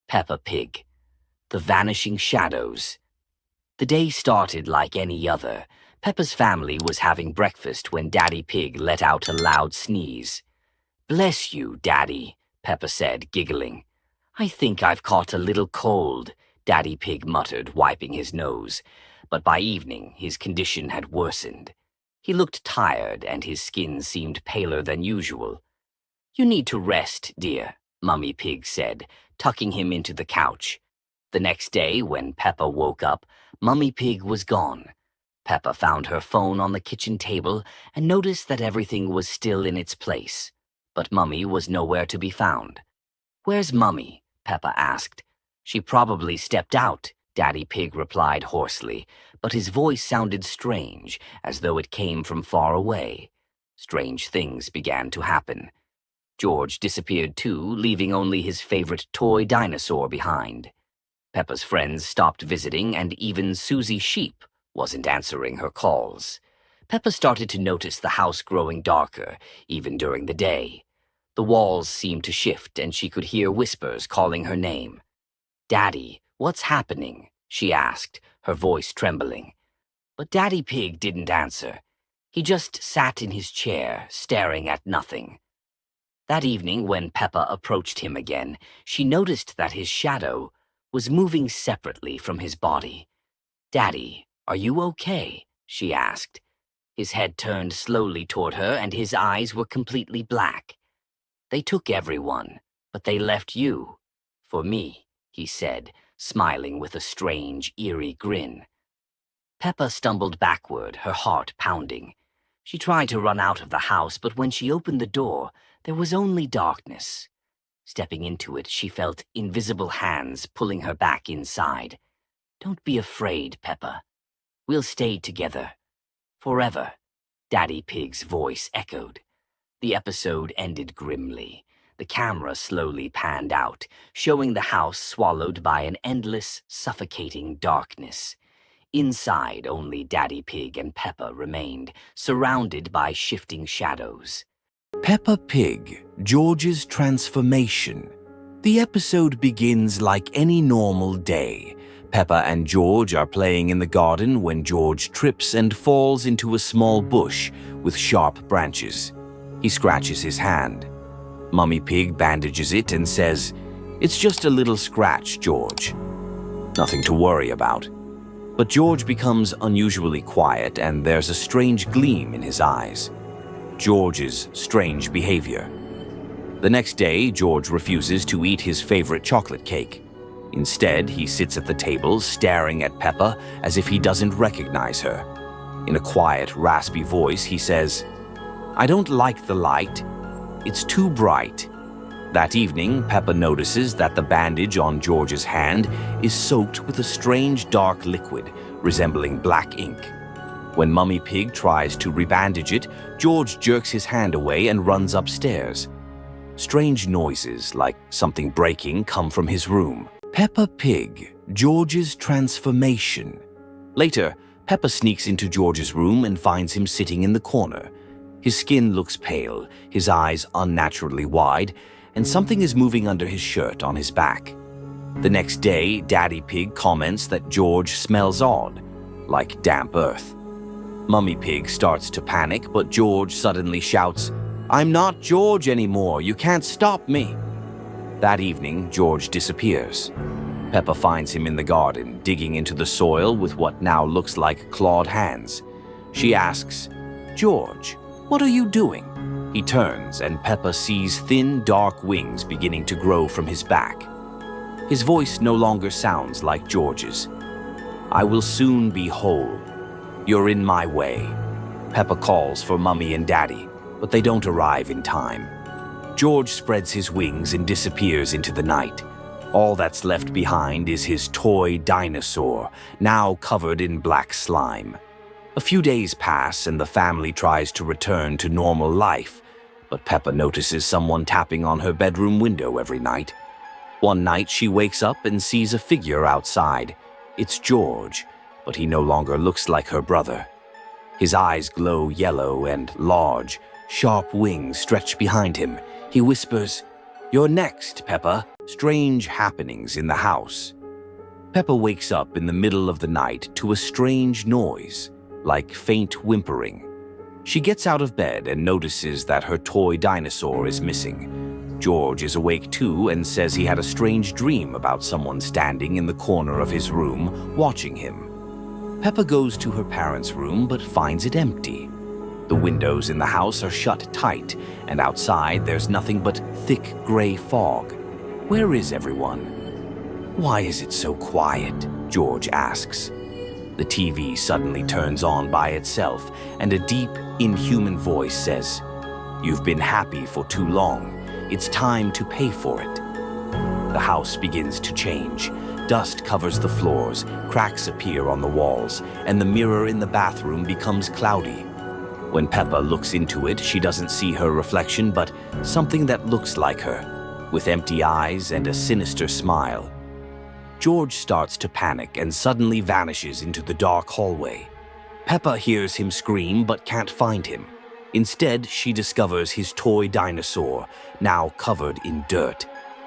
Peppa Pig. The Vanishing Shadows. The day started like any other. Peppa's family was having breakfast when Daddy Pig let out a loud sneeze. "Bless you, Daddy," Peppa said, giggling. "I think I've caught a little cold," Daddy Pig muttered, wiping his nose. But by evening, his condition had worsened. He looked tired and his skin seemed paler than usual. "You need to rest, dear," Mummy Pig said, tucking him into the couch. The next day, when Peppa woke up, Mummy Pig was gone. Peppa found her phone on the kitchen table and noticed that everything was still in its place. But Mummy was nowhere to be found. "Where's Mummy?" Peppa asked. "She probably stepped out," Daddy Pig replied hoarsely, but his voice sounded strange, as though it came from far away. Strange things began to happen. George disappeared too, leaving only his favorite toy dinosaur behind. Peppa's friends stopped visiting, and even Susie Sheep wasn't answering her calls. Peppa started to notice the house growing darker, even during the day. The walls seemed to shift, and she could hear whispers calling her name. "Daddy, what's happening?" she asked, her voice trembling. But Daddy Pig didn't answer. He just sat in his chair, staring at nothing. That evening, when Peppa approached him again, she noticed that his shadow was moving separately from his body. "Daddy, are you okay?" she asked. His head turned slowly toward her, and his eyes were completely black. "They took everyone, but they left you. For me," he said, smiling with a strange, eerie grin. Peppa stumbled backward, her heart pounding. She tried to run out of the house, but when she opened the door, there was only darkness. Stepping into it, she felt invisible hands pulling her back inside. "Don't be afraid, Peppa. We'll stay together. Forever," Daddy Pig's voice echoed. The episode ended grimly. The camera slowly panned out, showing the house swallowed by an endless, suffocating darkness. Inside, only Daddy Pig and Peppa remained, surrounded by shifting shadows. Peppa Pig, George's Transformation. The episode begins like any normal day. Peppa and George are playing in the garden when George trips and falls into a small bush with sharp branches. He scratches his hand. Mummy Pig bandages it and says, "It's just a little scratch, George. Nothing to worry about." But George becomes unusually quiet and there's a strange gleam in his eyes. George's strange behavior. The next day, George refuses to eat his favorite chocolate cake. Instead, he sits at the table staring at Peppa as if he doesn't recognize her. In a quiet, raspy voice, he says, "I don't like the light. It's too bright." That evening, Peppa notices that the bandage on George's hand is soaked with a strange dark liquid resembling black ink. When Mummy Pig tries to rebandage it, George jerks his hand away and runs upstairs. Strange noises, like something breaking, come from his room. Peppa Pig, George's Transformation. Later, Peppa sneaks into George's room and finds him sitting in the corner. His skin looks pale, his eyes unnaturally wide, and something is moving under his shirt on his back. The next day, Daddy Pig comments that George smells odd, like damp earth. Mummy Pig starts to panic, but George suddenly shouts, "I'm not George anymore, you can't stop me." That evening, George disappears. Peppa finds him in the garden, digging into the soil with what now looks like clawed hands. She asks, "George, what are you doing?" He turns, and Peppa sees thin, dark wings beginning to grow from his back. His voice no longer sounds like George's. "I will soon be whole. You're in my way." Peppa calls for Mummy and Daddy, but they don't arrive in time. George spreads his wings and disappears into the night. All that's left behind is his toy dinosaur, now covered in black slime. A few days pass and the family tries to return to normal life, but Peppa notices someone tapping on her bedroom window every night. One night she wakes up and sees a figure outside. It's George, but he no longer looks like her brother. His eyes glow yellow and large, sharp wings stretch behind him. He whispers, "You're next, Peppa." Strange happenings in the house. Peppa wakes up in the middle of the night to a strange noise, like faint whimpering. She gets out of bed and notices that her toy dinosaur is missing. George is awake too and says he had a strange dream about someone standing in the corner of his room watching him. Peppa goes to her parents' room but finds it empty. The windows in the house are shut tight, and outside there's nothing but thick gray fog. Where is everyone? "Why is it so quiet?" George asks. The TV suddenly turns on by itself, and a deep, inhuman voice says, "You've been happy for too long. It's time to pay for it." The house begins to change. Dust covers the floors, cracks appear on the walls, and the mirror in the bathroom becomes cloudy. When Peppa looks into it, she doesn't see her reflection, but something that looks like her, with empty eyes and a sinister smile. George starts to panic and suddenly vanishes into the dark hallway. Peppa hears him scream but can't find him. Instead, she discovers his toy dinosaur, now covered in dirt.